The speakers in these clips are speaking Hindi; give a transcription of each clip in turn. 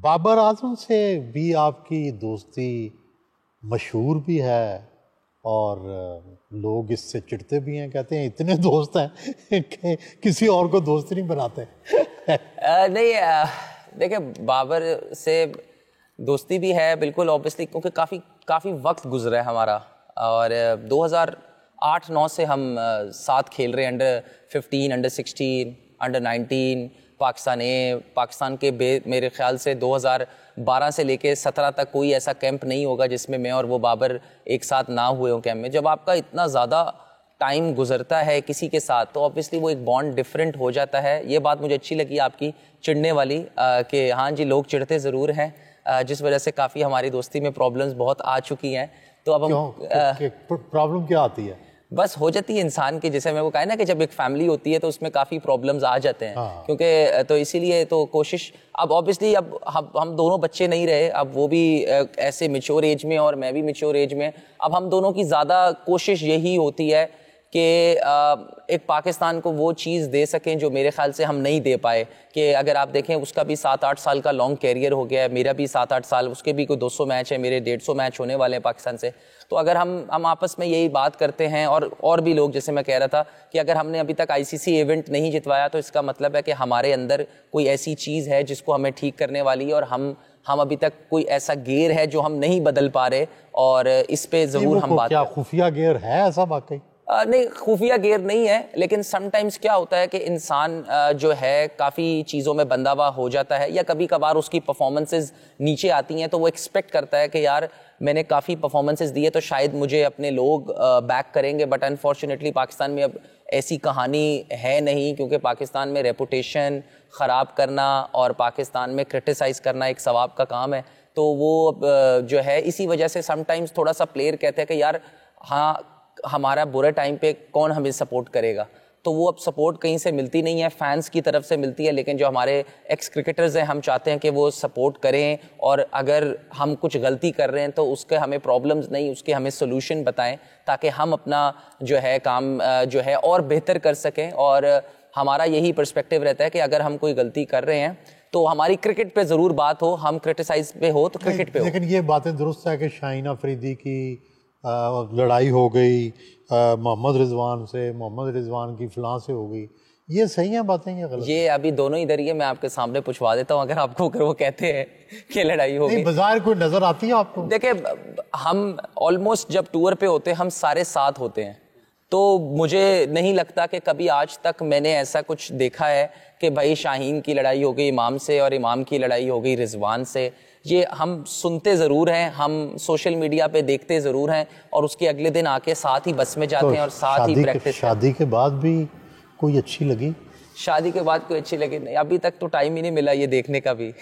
बाबर आजम से भी आपकी दोस्ती मशहूर भी है और लोग इससे चिढ़ते भी हैं, कहते हैं इतने दोस्त हैं कि किसी और को दोस्त नहीं बनाते। नहीं, देखिए बाबर से दोस्ती भी है बिल्कुल ऑब्वियसली, क्योंकि काफ़ी वक्त गुजरा है हमारा। और 2008-9 से हम साथ खेल रहे हैं, अंडर 15, अंडर 16, अंडर 19 पाकिस्तान के मेरे ख्याल से 2012 से लेके 17 तक कोई ऐसा कैंप नहीं होगा जिसमें मैं और वो बाबर एक साथ ना हुए हों कैंप में। जब आपका इतना ज़्यादा टाइम गुजरता है किसी के साथ तो ऑब्वियसली वो एक बॉन्ड डिफरेंट हो जाता है। ये बात मुझे अच्छी लगी आपकी चिढ़ने वाली, कि हाँ जी लोग चिढ़ते ज़रूर हैं, जिस वजह से काफ़ी हमारी दोस्ती में प्रॉब्लम्स बहुत आ चुकी हैं। तो अब हम प्रॉब्लम क्या आती है? बस हो जाती है इंसान की, जैसे मैं वो कहा ना कि जब एक फैमिली होती है तो उसमें काफ़ी प्रॉब्लम्स आ जाते हैं। हाँ। क्योंकि तो इसीलिए तो कोशिश, अब ऑब्वियसली अब हम दोनों बच्चे नहीं रहे, अब वो भी ऐसे मैच्योर एज में और मैं भी मैच्योर एज में, अब हम दोनों की ज़्यादा कोशिश यही होती है कि एक पाकिस्तान को वो चीज़ दे सकें जो मेरे ख्याल से हम नहीं दे पाए। कि अगर आप देखें उसका भी 7-8 साल का लॉन्ग कैरियर हो गया है, मेरा भी 7-8 साल, उसके भी कोई 200 मैच है, मेरे 150 मैच होने वाले हैं पाकिस्तान से। तो अगर हम आपस में यही बात करते हैं और भी लोग, जैसे मैं कह रहा था कि अगर हमने अभी तक आईसीसी इवेंट नहीं जितवाया तो इसका मतलब है कि हमारे अंदर कोई ऐसी चीज़ है जिसको हमें ठीक करने वाली है, और हम अभी तक कोई ऐसा गेयर है जो हम नहीं बदल पा रहे, और इस पे ज़रूर हम बात। क्या खुफिया गेयर है ऐसा वाकई? नहीं, खुफिया गेयर नहीं है, लेकिन समटाइम्स क्या होता है कि इंसान जो है काफ़ी चीज़ों में बंधा हुआ हो जाता है, या कभी कभार उसकी परफॉर्मेंसेस नीचे आती हैं तो वो एक्सपेक्ट करता है कि यार मैंने काफ़ी परफॉर्मेंसेस दिए तो शायद मुझे अपने लोग बैक करेंगे। बट अनफॉर्चुनेटली पाकिस्तान में अब ऐसी कहानी है नहीं, क्योंकि पाकिस्तान में रेपुटेशन ख़राब करना और पाकिस्तान में क्रिटिसाइज़ करना एक सवाब का काम है। तो वो जो है इसी वजह से समटाइम्स थोड़ा सा प्लेयर कहते हैं कि यार हाँ हमारा बुरे टाइम पे कौन हमें सपोर्ट करेगा, तो वो अब सपोर्ट कहीं से मिलती नहीं है, फैंस की तरफ से मिलती है। लेकिन जो हमारे एक्स क्रिकेटर्स हैं हम चाहते हैं कि वो सपोर्ट करें, और अगर हम कुछ गलती कर रहे हैं तो उसके हमें प्रॉब्लम्स नहीं, उसके हमें सोल्यूशन बताएं, ताकि हम अपना जो है काम जो है और बेहतर कर सकें। और हमारा यही पर्सपेक्टिव रहता है कि अगर हम कोई गलती कर रहे हैं तो हमारी क्रिकेट पे ज़रूर बात हो, हम क्रिटिसाइज पे हो तो क्रिकेट पे हो। लेकिन ये बातें दुरुस्त है कि शाहीन अफरीदी की लड़ाई हो गई मोहम्मद रिजवान की फलां से हो गई, ये सही है बातें या गलत? ये अभी दोनों ही दरिए मैं आपके सामने पूछवा देता हूँ, अगर वो कहते हैं कि लड़ाई हो गई। बाजार कोई नजर आती है आपको? देखिए हम ऑलमोस्ट जब टूर पे होते हैं हम सारे साथ होते हैं, तो मुझे नहीं लगता कि कभी आज तक मैंने ऐसा कुछ देखा है कि भाई शाहीन की लड़ाई हो गई इमाम से और इमाम की लड़ाई हो गई रिजवान से। ये हम सुनते ज़रूर हैं, हम सोशल मीडिया पे देखते ज़रूर हैं, और उसके अगले दिन आके साथ ही बस में जाते हैं और साथ ही प्रैक्टिस। शादी के बाद भी कोई अच्छी लगी? शादी के बाद कोई अच्छी लगी नहीं, अभी तक तो टाइम ही नहीं मिला ये देखने का भी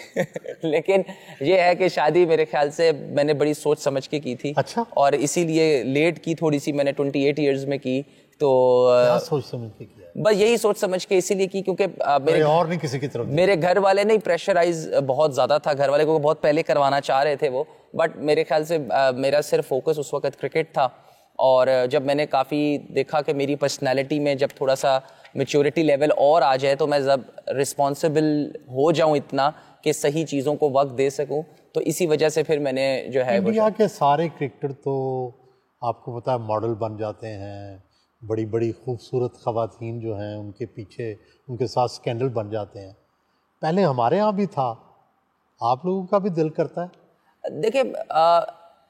लेकिन ये है कि शादी मेरे ख्याल से मैंने बड़ी सोच समझ के की थी। अच्छा। और इसीलिए लेट की थोड़ी सी, मैंने 28 ईयर्स में की। तो क्या सोच समझ के किया? बस यही सोच समझ के इसीलिए की क्योंकि मेरे और नहीं किसी की तरफ, मेरे घर वाले नहीं, प्रेशराइज बहुत ज़्यादा था घर वाले को, बहुत पहले करवाना चाह रहे थे वो, बट मेरे ख्याल से मेरा सिर्फ फोकस उस वक्त क्रिकेट था। और जब मैंने काफ़ी देखा कि मेरी पर्सनैलिटी में जब थोड़ा सा मैच्योरिटी लेवल और आ जाए तो मैं जब रिस्पॉन्सिबल हो जाऊं इतना कि सही चीज़ों को वक्त दे सकूं, तो इसी वजह से फिर मैंने जो है इंडिया के सारे क्रिकेटर तो आपको पता है मॉडल बन जाते हैं, बड़ी बड़ी खूबसूरत ख़वातीन जो हैं उनके पीछे उनके साथ स्कैंडल बन जाते हैं। पहले हमारे यहाँ भी था, आप लोगों का भी दिल करता है? देखिए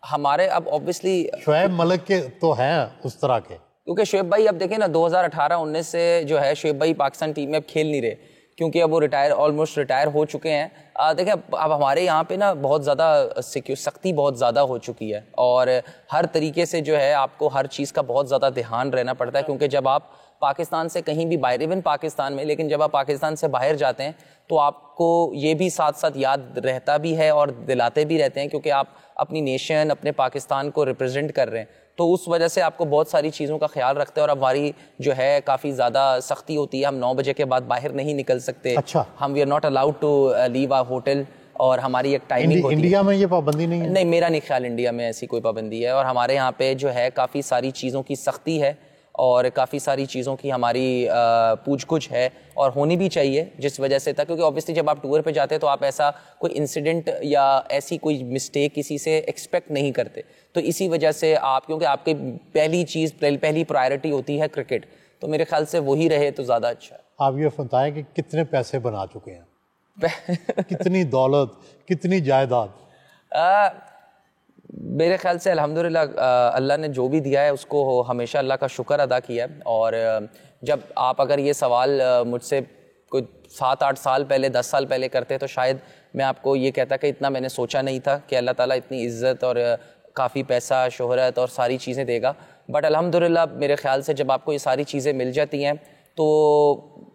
हमारे अब ऑब्वियसली शोएब मलिक के तो हैं उस तरह के, क्योंकि शोएब भाई अब देखें ना 2018-19 से जो है शोएब भाई पाकिस्तान टीम में अब खेल नहीं रहे, क्योंकि अब वो ऑलमोस्ट रिटायर हो चुके हैं। देखिए अब हमारे यहाँ पे ना बहुत ज़्यादा सख्ती बहुत ज़्यादा हो चुकी है, और हर तरीके से जो है आपको हर चीज़ का बहुत ज़्यादा ध्यान रहना पड़ता है, क्योंकि जब आप पाकिस्तान से कहीं भी बाहर, इवन पाकिस्तान में, लेकिन जब आप पाकिस्तान से बाहर जाते हैं तो आपको ये भी साथ साथ याद रहता भी है और दिलाते भी रहते हैं, क्योंकि आप अपनी नेशन, अपने पाकिस्तान को रिप्रेजेंट कर रहे हैं, तो उस वजह से आपको बहुत सारी चीज़ों का ख्याल रखते हैं। और हमारी जो है काफ़ी ज़्यादा सख्ती होती है, हम 9 बजे के बाद बाहर नहीं निकल सकते। अच्छा। हम we are not allowed to leave our hotel, और हमारी एक टाइमिंग होती है। इंडिया में ये पाबंदी नहीं है? नहीं, मेरा नहीं ख्याल इंडिया में ऐसी कोई पाबंदी है, और हमारे यहाँ पे जो है काफ़ी सारी चीज़ों की सख्ती है। और काफ़ी सारी चीज़ों की हमारी पूछ गुछ है और होनी भी चाहिए, जिस वजह से था क्योंकि ऑब्वियसली जब आप टूर पे जाते हैं तो आप ऐसा कोई इंसिडेंट या ऐसी कोई मिस्टेक किसी से एक्सपेक्ट नहीं करते, तो इसी वजह से आप, क्योंकि आपकी पहली चीज़ पहली प्रायोरिटी होती है क्रिकेट, तो मेरे ख्याल से वही रहे तो ज़्यादा अच्छा है। आप ये बताएं कि कितने पैसे बना चुके हैं कितनी दौलत, कितनी जायदाद? मेरे ख्याल से अल्हम्दुलिल्लाह अल्लाह ने जो भी दिया है उसको हमेशा अल्लाह का शुक्र अदा किया है। और जब आप अगर ये सवाल मुझसे कोई 7-8 साल पहले, 10 साल पहले करते तो शायद मैं आपको ये कहता कि इतना मैंने सोचा नहीं था कि अल्लाह ताला इतनी इज़्ज़त और काफ़ी पैसा, शोहरत और सारी चीज़ें देगा। बट अल्हम्दुलिल्लाह मेरे ख्याल से जब आपको ये सारी चीज़ें मिल जाती हैं तो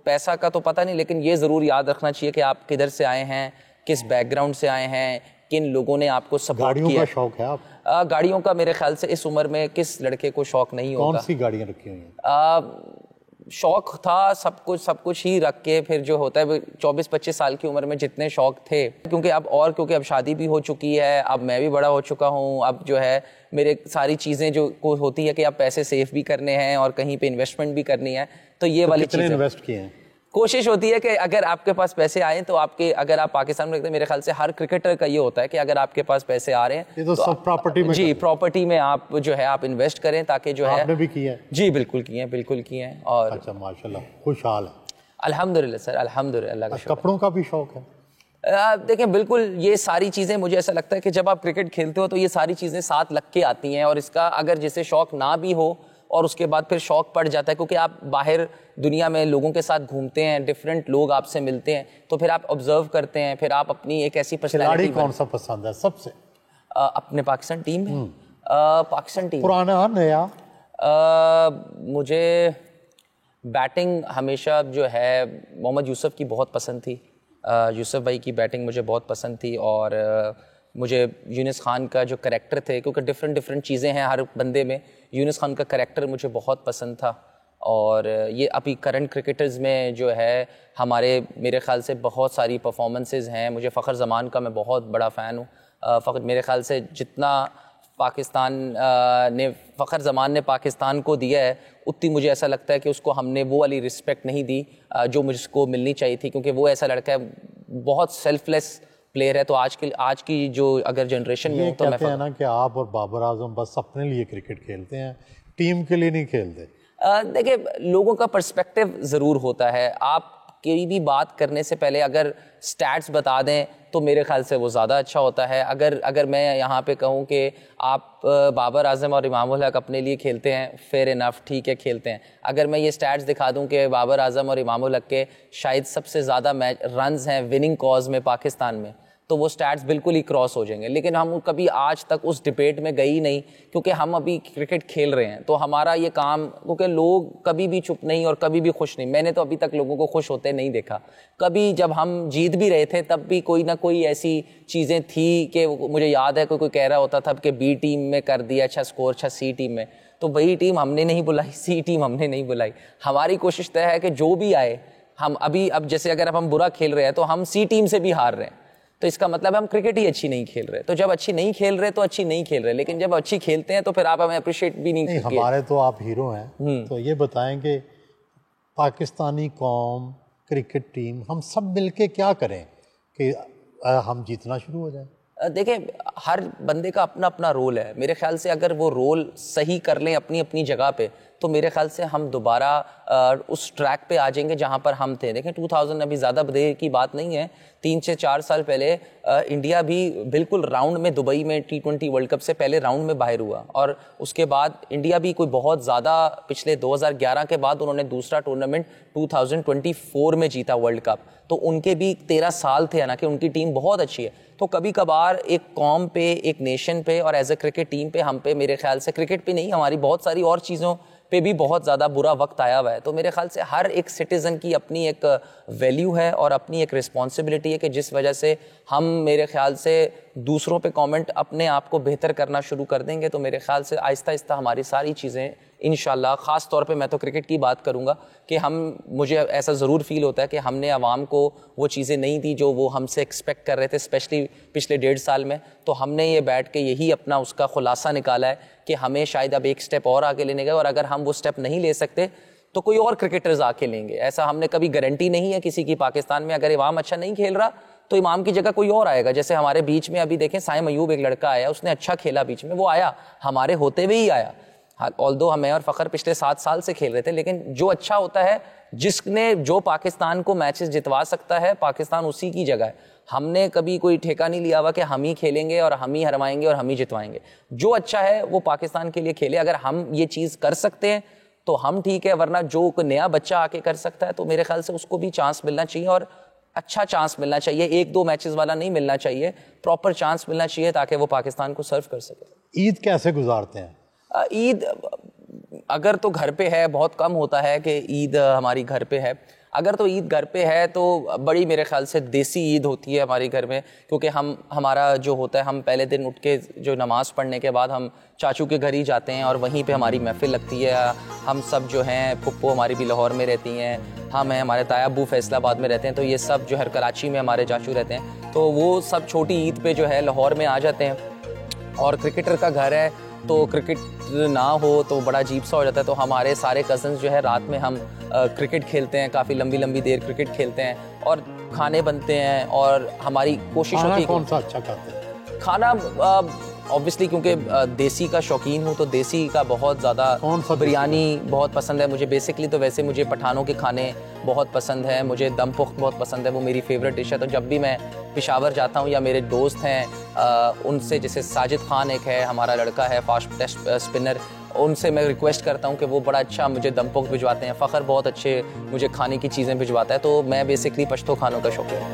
पैसा का तो पता नहीं, लेकिन ये ज़रूर याद रखना चाहिए कि आप किधर से आए हैं, किस बैकग्राउंड से आए हैं, किन लोगों ने आपको सपोर्ट किया। गाड़ियों का शौक है आप? गाड़ियों का मेरे ख्याल से इस उम्र में किस लड़के को शौक नहीं होगा। कौन सी गाड़ियाँ रखी हुई हैं? शौक था सब कुछ ही रख के, फिर जो होता है 24-25 साल की उम्र में जितने शौक थे, क्योंकि अब शादी भी हो चुकी है, अब मैं भी बड़ा हो चुका हूँ, अब जो है मेरे सारी चीज़ें जो को होती है कि अब पैसे सेव भी करने हैं और कहीं पे इन्वेस्टमेंट भी करनी है, तो ये वाली चीज़ें इन्वेस्ट किए हैं। कोशिश होती है कि अगर आपके पास पैसे आए तो अगर आप पाकिस्तान में देखते हैं, मेरे ख्याल से हर क्रिकेटर का ये होता है कि अगर आपके पास पैसे आ रहे हैं ये तो सब प्रॉपर्टी में, जी प्रॉपर्टी में आप जो है आप इन्वेस्ट करें ताकि जो है। आपने भी किया है? जी बिल्कुल किए हैं, बिल्कुल किए हैं। और अच्छा, माशाल्लाह, खुशहाल है। अल्हम्दुलिल्लाह सर, अल्हम्दुलिल्लाह। कपड़ों का भी शौक है? देखें बिल्कुल, ये सारी चीज़ें मुझे ऐसा लगता है कि जब आप क्रिकेट खेलते हो तो ये सारी चीज़ें साथ लग के आती हैं, और इसका अगर जिसे शौक ना भी हो और उसके बाद फिर शौक पड़ जाता है, क्योंकि आप बाहर दुनिया में लोगों के साथ घूमते हैं, डिफरेंट लोग आपसे मिलते हैं, तो फिर आप ऑब्जर्व करते हैं, फिर आप अपनी एक ऐसी खिलाड़ी कौन सा पसंद है सबसे अपने पाकिस्तान टीम में? पाकिस्तान टीम पुराना नया? मुझे बैटिंग हमेशा जो है मोहम्मद यूसुफ की बहुत पसंद थी। यूसुफ भाई की बैटिंग मुझे बहुत पसंद थी, और मुझे यूनुस खान का जो करैक्टर थे, क्योंकि डिफरेंट चीज़ें हैं हर बंदे में, यूनुस खान का करैक्टर मुझे बहुत पसंद था। और ये अभी करंट क्रिकेटर्स में जो है हमारे, मेरे ख़्याल से बहुत सारी परफॉर्मेंसेस हैं। मुझे फ़खर ज़मान का मैं बहुत बड़ा फ़ैन हूँ। फ़खर, मेरे ख़्याल से जितना पाकिस्तान ने, फ़खर ज़मान ने पाकिस्तान को दिया है, उतनी मुझे ऐसा लगता है कि उसको हमने वो वाली रिस्पेक्ट नहीं दी जो मुझको मिलनी चाहिए थी, क्योंकि वो ऐसा लड़का है, बहुत सेल्फलेस प्लेयर है। तो आज की जो अगर जनरेशन में तो कहते हैं ना कि आप और बाबर आजम बस अपने लिए क्रिकेट खेलते हैं, टीम के लिए नहीं खेलते। देखिए, लोगों का पर्सपेक्टिव ज़रूर होता है। आप कोई भी बात करने से पहले अगर स्टैट्स बता दें तो मेरे ख्याल से वो ज़्यादा अच्छा होता है। अगर मैं यहाँ पे कहूँ कि आप बाबर आजम और इमामुल हक अपने लिए खेलते हैं, फेयर इनफ, ठीक है, खेलते हैं। अगर मैं ये स्टैट्स दिखा दूँ कि बाबर आजम और इमामुल हक के शायद सबसे ज़्यादा मैच रन्स हैं विनिंग कॉज में पाकिस्तान में, तो वो स्टैट्स बिल्कुल ही क्रॉस हो जाएंगे। लेकिन हम कभी आज तक उस डिबेट में गए ही नहीं, क्योंकि हम अभी क्रिकेट खेल रहे हैं। तो हमारा ये काम, क्योंकि लोग कभी भी चुप नहीं और कभी भी खुश नहीं, मैंने तो अभी तक लोगों को खुश होते नहीं देखा। कभी जब हम जीत भी रहे थे तब भी कोई ना कोई ऐसी चीज़ें थी कि मुझे याद है कोई कह रहा होता था कि बी टीम में कर दिया अच्छा स्कोर, अच्छा सी टीम में, तो वही टीम हमने नहीं बुलाई, सी टीम हमने नहीं बुलाई। हमारी कोशिश तय है कि जो भी आए, हम अब जैसे अगर अब हम बुरा खेल रहे हैं तो हम सी टीम से भी हार रहे हैं, तो इसका मतलब हम क्रिकेट ही अच्छी नहीं खेल रहे। तो जब अच्छी नहीं खेल रहे तो अच्छी नहीं खेल रहे, लेकिन जब अच्छी खेलते हैं तो फिर आप हमें अप्रिशिएट भी नहीं करते। हमारे तो आप हीरो हैं। तो ये बताएं कि पाकिस्तानी कौम, क्रिकेट टीम, हम सब मिलके क्या करें कि हम जीतना शुरू हो जाए? देखिए, हर बंदे का अपना अपना रोल है। मेरे ख्याल से अगर वो रोल सही कर लें अपनी अपनी जगह पे, तो मेरे ख्याल से हम दोबारा उस ट्रैक पे आ जाएंगे जहाँ पर हम थे। देखें 2000 अभी ज़्यादा देर की बात नहीं है, 3 से 4 साल पहले इंडिया भी बिल्कुल राउंड में, दुबई में T20 वर्ल्ड कप से पहले राउंड में बाहर हुआ, और उसके बाद इंडिया भी कोई बहुत ज़्यादा, पिछले 2011 के बाद उन्होंने दूसरा टूर्नामेंट 2024 में जीता वर्ल्ड कप। तो उनके भी 13 साल थे, हालांकि उनकी टीम बहुत अच्छी है। तो कभी कभार एक कौम पे, एक नेशन पे और एज ए क्रिकेट टीम पे, हम पे, मेरे ख्याल से क्रिकेट पे नहीं, हमारी बहुत सारी और चीज़ों पे भी बहुत ज़्यादा बुरा वक्त आया हुआ है। तो मेरे ख्याल से हर एक सिटीज़न की अपनी एक वैल्यू है और अपनी एक रिस्पॉन्सिबिलिटी है कि जिस वजह से हम, मेरे ख्याल से दूसरों पे कमेंट अपने आप को बेहतर करना शुरू कर देंगे, तो मेरे ख्याल से आहिस्ता आहिस्ता हमारी सारी चीज़ें इंशाल्लाह। ख़ास तौर पे मैं तो क्रिकेट की बात करूँगा कि मुझे ऐसा ज़रूर फील होता है कि हमने आवाम को वो चीज़ें नहीं दी जो वो हमसे एक्सपेक्ट कर रहे थे, स्पेशली पिछले 1.5 साल में। तो हमने ये बैठ के यही अपना उसका खुलासा निकाला है कि हमें शायद अब एक स्टेप और आगे लेने गए, और अगर हम वो स्टेप नहीं ले सकते तो कोई और क्रिकेटर्स आके लेंगे। ऐसा हमने कभी गारंटी नहीं है किसी की। पाकिस्तान में अगर इमाम अच्छा नहीं खेल रहा तो इमाम की जगह कोई और आएगा। जैसे हमारे बीच में अभी देखें, साइम अयूब एक लड़का आया, उसने अच्छा खेला बीच में, वो आया, हमारे होते हुए ही आया। ऑल्दो हमें और फ़खर पिछले 7 साल से खेल रहे थे, लेकिन जो अच्छा होता है, जिसने जो पाकिस्तान को मैचेस जितवा सकता है, पाकिस्तान उसी की जगह है। हमने कभी कोई ठेका नहीं लिया हुआ कि हम ही खेलेंगे और हम ही हरवाएंगे और हम ही जितवाएंगे। जो अच्छा है वो पाकिस्तान के लिए खेले। अगर हम ये चीज़ कर सकते हैं तो हम ठीक है, वरना जो कोई नया बच्चा आके कर सकता है तो मेरे ख्याल से उसको भी चांस मिलना चाहिए, और अच्छा चांस मिलना चाहिए। 1-2 मैचेस वाला नहीं मिलना चाहिए, प्रॉपर चांस मिलना चाहिए ताकि वो पाकिस्तान को सर्व कर सके। ईद कैसे गुजारते हैं? ईद अगर तो घर पे है, बहुत कम होता है कि ईद हमारी घर पे है। अगर तो ईद घर पे है तो बड़ी मेरे ख्याल से देसी ईद होती है हमारे घर में, क्योंकि हमारा जो होता है, हम पहले दिन उठ के जो नमाज़ पढ़ने के बाद हम चाचू के घर ही जाते हैं और वहीं पे हमारी महफिल लगती है। हम सब जो हैं, फुप्पो हमारी भी लाहौर में रहती हैं, हम हैं, हमारे ताया अब्बू फैसलाबाद में रहते हैं, तो ये सब जो है कराची में हमारे चाचू रहते हैं, तो वो सब छोटी ईद पे जो है लाहौर में आ जाते हैं। और क्रिकेटर का घर है तो क्रिकेट ना हो तो बड़ा अजीब सा हो जाता है। तो हमारे सारे कज़न्स जो है रात में हम क्रिकेट खेलते हैं, काफ़ी लंबी लंबी देर क्रिकेट खेलते हैं और खाने बनते हैं। और हमारी कोशिश होती है। कौन सा अच्छा खाते हैं खाना? ऑब्वियसली क्योंकि देसी का शौकीन हूँ तो देसी का बहुत ज़्यादा। बिरयानी बहुत पसंद है मुझे बेसिकली, तो वैसे मुझे पठानों के खाने बहुत पसंद है, मुझे दम पुख्त बहुत पसंद है, वो मेरी फेवरेट डिश है। तो जब भी मैं पेशावर जाता हूँ या मेरे दोस्त हैं उनसे, जैसे साजिद खान एक है, हमारा लड़का है फास्ट टेस्ट स्पिनर, उनसे मैं रिक्वेस्ट करता हूँ कि वो बड़ा अच्छा मुझे दम पुख्त भिजवाते हैं। फ़खर बहुत अच्छे मुझे खाने की चीज़ें भिजवाता है। तो मैं बेसिकली पश्तो खानों का शौकीन हूँ।